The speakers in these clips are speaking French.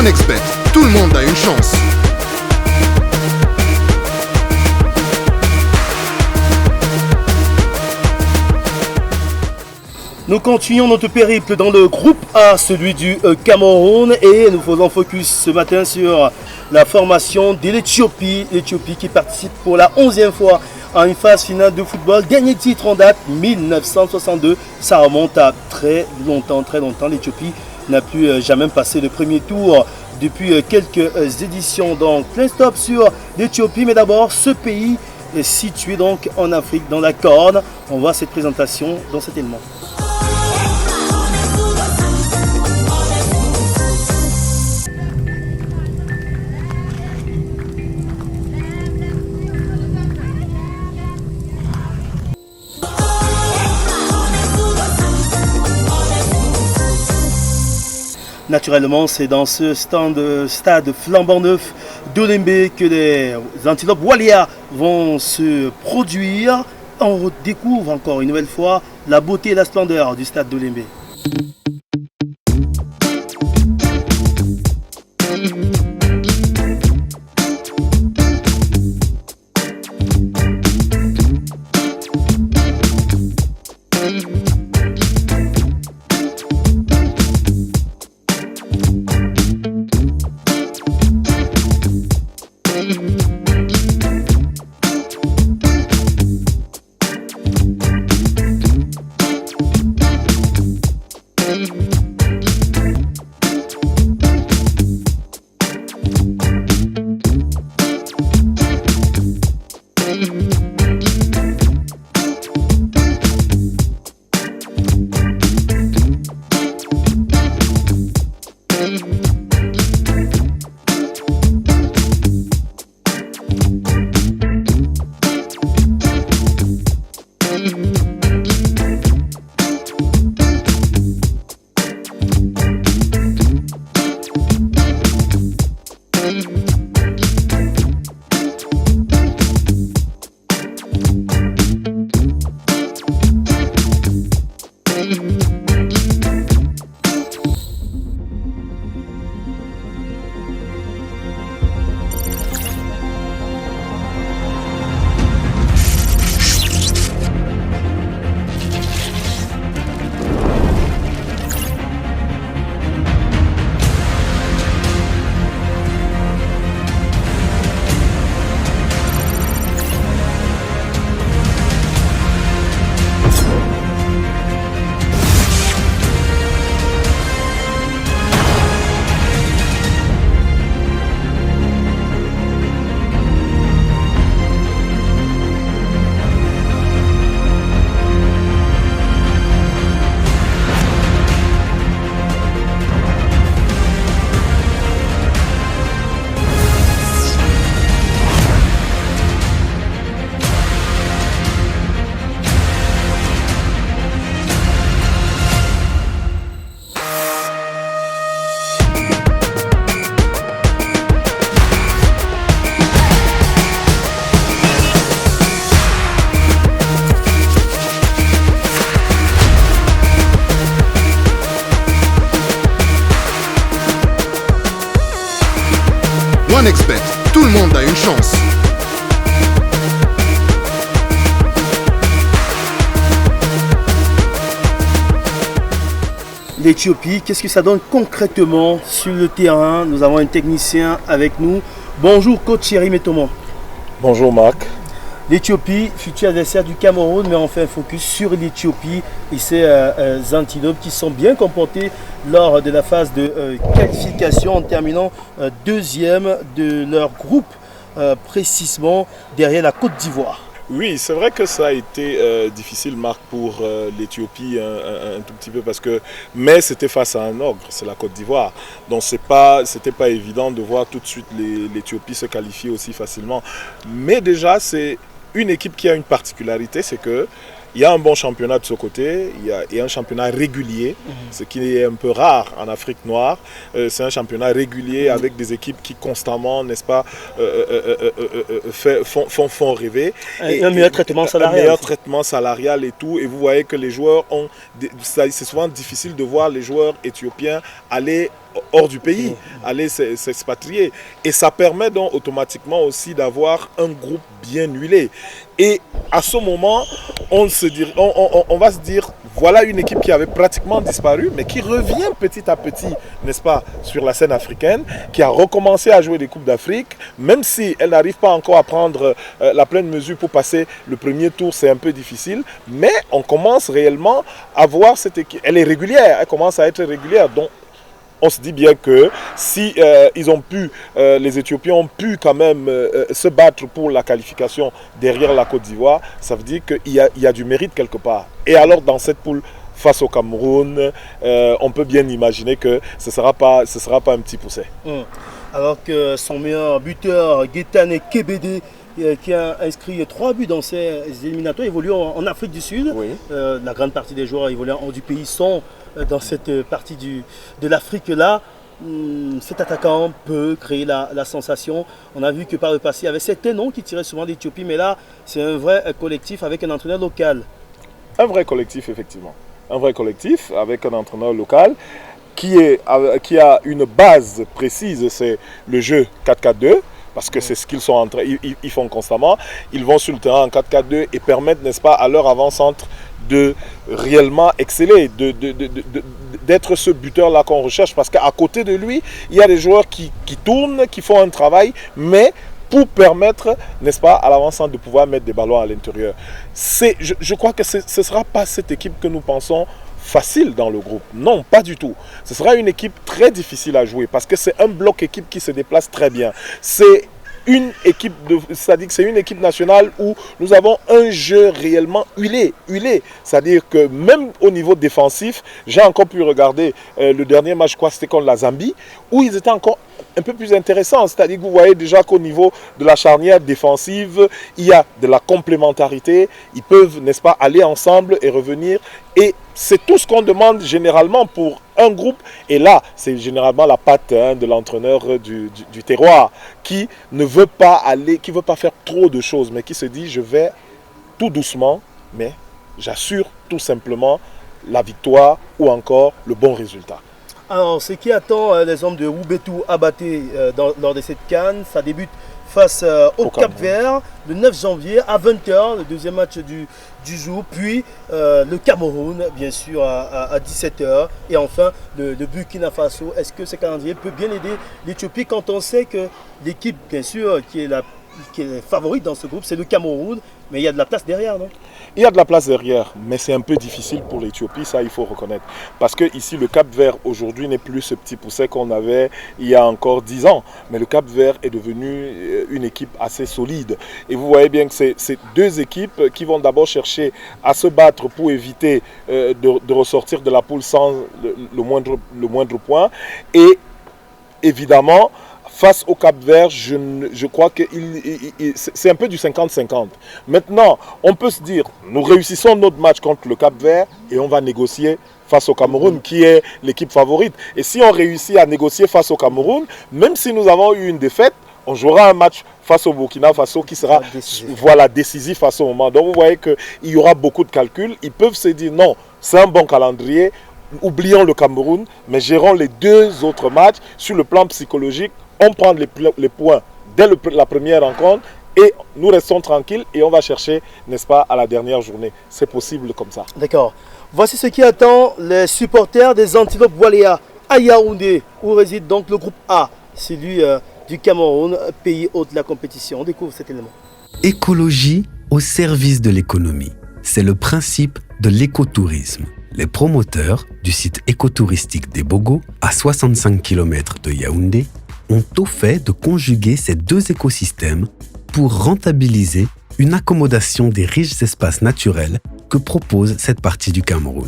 OneXBet, tout le monde a une chance. Nous continuons notre périple dans le groupe A, celui du Cameroun, et nous faisons focus ce matin sur la formation de l'Éthiopie. L'Éthiopie qui participe pour la 11e fois à une phase finale de football. Dernier titre en date, 1962. Ça remonte à très longtemps. L'Éthiopie n'a plus jamais passé le premier tour depuis quelques éditions. Donc, plein stop sur l'Éthiopie, mais d'abord ce pays est situé donc en Afrique, dans la Corne. On voit cette présentation dans cet élément. Naturellement, c'est dans ce stade flambant neuf d'Olembe que les antilopes Walia vont se produire. On découvre encore une nouvelle fois la beauté et la splendeur du stade d'Olembe. OneXBet, tout le monde a une chance. L'Éthiopie, qu'est-ce que ça donne concrètement sur le terrain? Nous avons un technicien avec nous. Bonjour coach Thierry Métomon. Bonjour Marc. L'Éthiopie, futur adversaire du Cameroun, mais on fait un focus sur l'Éthiopie et ses antilopes qui sont bien comportés lors de la phase de qualification en terminant deuxième de leur groupe, précisément derrière la Côte d'Ivoire. Oui, c'est vrai que ça a été difficile, Marc, pour l'Éthiopie un tout petit peu mais c'était face à un ogre, c'est la Côte d'Ivoire. Donc c'était pas évident de voir tout de suite l'Éthiopie se qualifier aussi facilement. Mais déjà, c'est une équipe qui a une particularité, c'est que il y a un bon championnat de ce côté, il y a un championnat régulier, ce qui est un peu rare en Afrique noire. C'est un championnat régulier avec des équipes qui constamment, n'est-ce pas, font rêver. Un meilleur traitement salarial. Un meilleur traitement salarial et tout. Et vous voyez que les joueurs c'est souvent difficile de voir les joueurs éthiopiens aller hors du pays, aller s'expatrier. Et ça permet donc automatiquement aussi d'avoir un groupe bien huilé. Et à ce moment, on va se dire, voilà une équipe qui avait pratiquement disparu, mais qui revient petit à petit, n'est-ce pas, sur la scène africaine, qui a recommencé à jouer des Coupes d'Afrique, même si elle n'arrive pas encore à prendre la pleine mesure pour passer le premier tour, c'est un peu difficile, mais on commence réellement à voir cette équipe. Elle est régulière, elle commence à être régulière, donc on se dit bien que si les Éthiopiens ont pu quand même se battre pour la qualification derrière la Côte d'Ivoire, ça veut dire qu'il y a du mérite quelque part. Et alors dans cette poule face au Cameroun, on peut bien imaginer que ce sera pas un petit pousset. Alors que son meilleur buteur, Gaëtan Kebede, qui a inscrit 3 buts dans ces éliminatoires, évolue en Afrique du Sud. Oui. La grande partie des joueurs évoluant hors du pays sont dans cette partie de l'Afrique là. Cet attaquant peut créer la sensation. On a vu que par le passé, il y avait certains noms qui tiraient souvent d'Éthiopie, mais là, c'est un vrai collectif avec un entraîneur local. Un vrai collectif, effectivement. Un vrai collectif avec un entraîneur local qui a une base précise, c'est le jeu 4-4-2. Parce que c'est ce qu'ils sont en train, ils font constamment. Ils vont sur le terrain en 4-4-2 et permettent, n'est-ce pas, à leur avant-centre de réellement exceller, d'être ce buteur-là qu'on recherche. Parce qu'à côté de lui, il y a des joueurs qui tournent, qui font un travail, mais pour permettre, n'est-ce pas, à l'avant-centre de pouvoir mettre des ballons à l'intérieur. Je crois que ce ne sera pas cette équipe que nous pensons facile dans le groupe. Non, pas du tout. Ce sera une équipe très difficile à jouer parce que c'est un bloc équipe qui se déplace très bien. C'est une équipe c'est-à-dire que c'est une équipe nationale où nous avons un jeu réellement huilé. C'est-à-dire que même au niveau défensif, j'ai encore pu regarder le dernier match, c'était contre la Zambie, où ils étaient encore un peu plus intéressants. C'est-à-dire que vous voyez déjà qu'au niveau de la charnière défensive, il y a de la complémentarité. Ils peuvent, n'est-ce pas, aller ensemble et revenir. Et c'est tout ce qu'on demande généralement pour un groupe. Et là, c'est généralement la patte de l'entraîneur du terroir qui ne veut pas faire trop de choses, mais qui se dit, je vais tout doucement, mais j'assure tout simplement la victoire ou encore le bon résultat. Alors, ce qui attend les hommes de Woubetu Abaté lors de cette CAN, ça débute face au Cap-Vert le 9 janvier à 20h, le deuxième match du jour, puis le Cameroun, bien sûr, à 17h, et enfin le Burkina Faso. Est-ce que ce calendrier peut bien aider l'Éthiopie quand on sait que l'équipe, bien sûr, qui est favorite dans ce groupe, c'est le Cameroun, mais il y a de la place derrière, non? Il y a de la place derrière, mais c'est un peu difficile pour l'Éthiopie, ça il faut reconnaître. Parce que ici, le Cap-Vert aujourd'hui n'est plus ce petit pousset qu'on avait il y a encore 10 ans. Mais le Cap-Vert est devenu une équipe assez solide. Et vous voyez bien que c'est deux équipes qui vont d'abord chercher à se battre pour éviter de ressortir de la poule sans le moindre point. Et évidemment, face au Cap-Vert, je crois que c'est un peu du 50-50. Maintenant, on peut se dire, nous réussissons notre match contre le Cap-Vert et on va négocier face au Cameroun, qui est l'équipe favorite. Et si on réussit à négocier face au Cameroun, même si nous avons eu une défaite, on jouera un match face au Burkina Faso qui sera décisif à ce moment. Donc vous voyez qu'il y aura beaucoup de calculs. Ils peuvent se dire, non, c'est un bon calendrier, oublions le Cameroun, mais gérons les deux autres matchs sur le plan psychologique. On prend les points dès la première rencontre et nous restons tranquilles et on va chercher, n'est-ce pas, à la dernière journée. C'est possible comme ça. D'accord. Voici ce qui attend les supporters des Antilopes Waléa à Yaoundé, où réside donc le groupe A, celui du Cameroun, pays hôte de la compétition. On découvre cet élément. Écologie au service de l'économie. C'est le principe de l'écotourisme. Les promoteurs du site écotouristique des Bogo, à 65 km de Yaoundé, ont au fait de conjuguer ces deux écosystèmes pour rentabiliser une accommodation des riches espaces naturels que propose cette partie du Cameroun.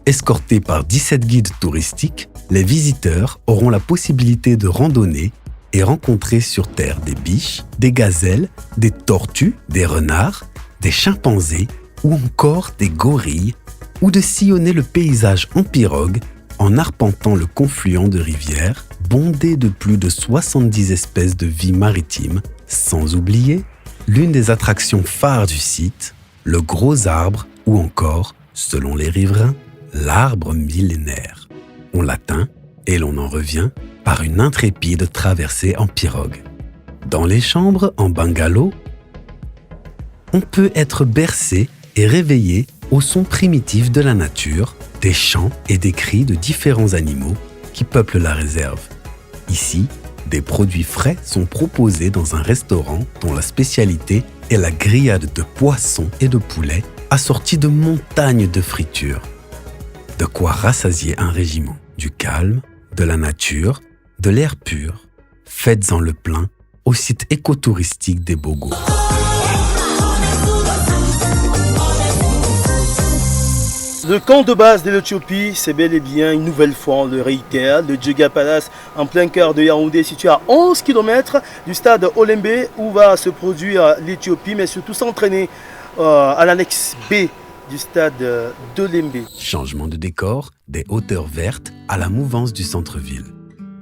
Escortés par 17 guides touristiques, les visiteurs auront la possibilité de randonner et rencontrer sur terre des biches, des gazelles, des tortues, des renards, des chimpanzés ou encore des gorilles, ou de sillonner le paysage en pirogue en arpentant le confluent de rivières bondé de plus de 70 espèces de vie maritime, sans oublier l'une des attractions phares du site, le gros arbre ou encore, selon les riverains, l'arbre millénaire. En latin, Et l'on en revient par une intrépide traversée en pirogue. Dans les chambres en bungalow, on peut être bercé et réveillé au son primitif de la nature, des chants et des cris de différents animaux qui peuplent la réserve. Ici, des produits frais sont proposés dans un restaurant dont la spécialité est la grillade de poissons et de poulets assortie de montagnes de fritures. De quoi rassasier un régiment. Du calme, de la nature, de l'air pur. Faites-en le plein au site écotouristique des Bogos. Le camp de base de l'Éthiopie, c'est bel et bien une nouvelle fois, on le réitère, le Djega Palace en plein cœur de Yaoundé, situé à 11 km du stade Olembe où va se produire l'Éthiopie, mais surtout s'entraîner à l'annexe B du stade d'Olembe. Changement de décor, des hauteurs vertes à la mouvance du centre-ville.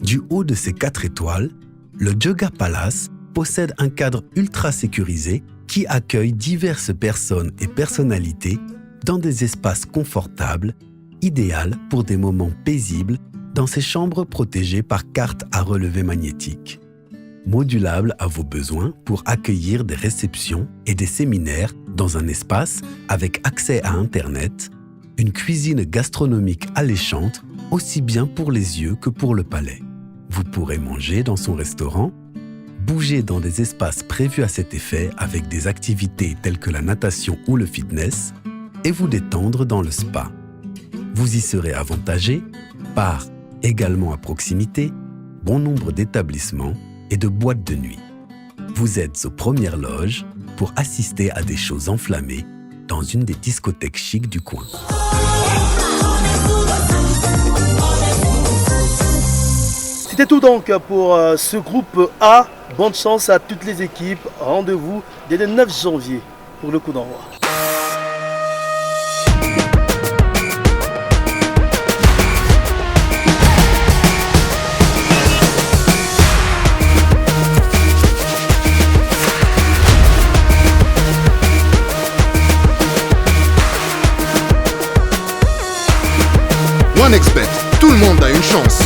Du haut de ces 4 étoiles, le Djega Palace possède un cadre ultra sécurisé qui accueille diverses personnes et personnalités dans des espaces confortables, idéal pour des moments paisibles dans ces chambres protégées par cartes à relevé magnétique. Modulable à vos besoins pour accueillir des réceptions et des séminaires dans un espace avec accès à Internet, une cuisine gastronomique alléchante aussi bien pour les yeux que pour le palais. Vous pourrez manger dans son restaurant, bouger dans des espaces prévus à cet effet avec des activités telles que la natation ou le fitness, et vous détendre dans le spa. Vous y serez avantagé par, également à proximité, bon nombre d'établissements et de boîtes de nuit. Vous êtes aux premières loges pour assister à des shows enflammés dans une des discothèques chics du coin. C'était tout donc pour ce groupe A. Bonne chance à toutes les équipes. Rendez-vous dès le 9 janvier pour le coup d'envoi. OneXBet, tout le monde a une chance.